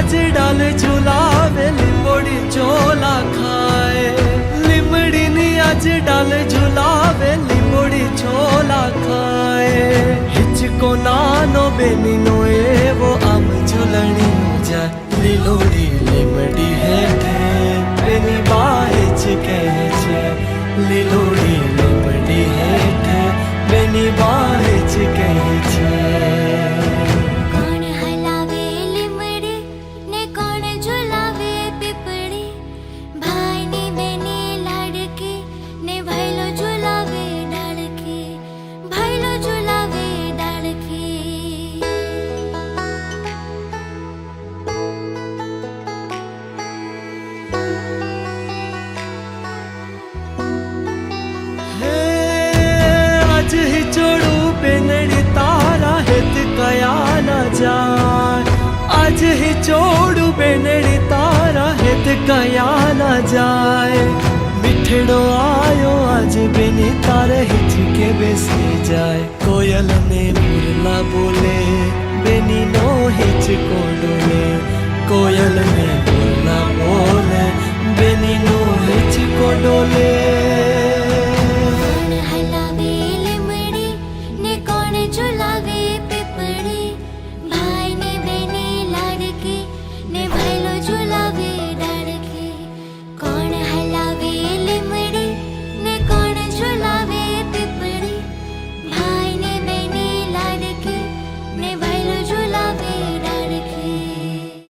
आज डाल झुलावे लिंबोड़ी चोला खाए लिमड़ी नी आज डाल झुलावे लिंबोड़ी चोला खाए हिचको नानो बेनी नो एवो आम झुलणी जाए લીલોડી લીમડી હેઠે બેની બાહેચ કહે છે લીલોડી લીમડી હેઠે બેની બાહેચ કહે છે કોણ હલાવે લીમડી ને કોણ ઝુલાવે પીપળી ભાઈની બેની લાડકી ને ભાઈલો ઝુલાવે ડાળકી ભાઈલો ઝુલાવે ડાળકી आज ही जोड़ू बेनड़ी तारा हित कया न जाए आज ही जोड़ू बेनड़ी तारा हित कया न जाए मिठड़ो आयो आज बेनी तारे हिचके बेसी जाए कोयल ने मुरला बोले बेनी नो हिचको डोले कोयल ने मुरला बोले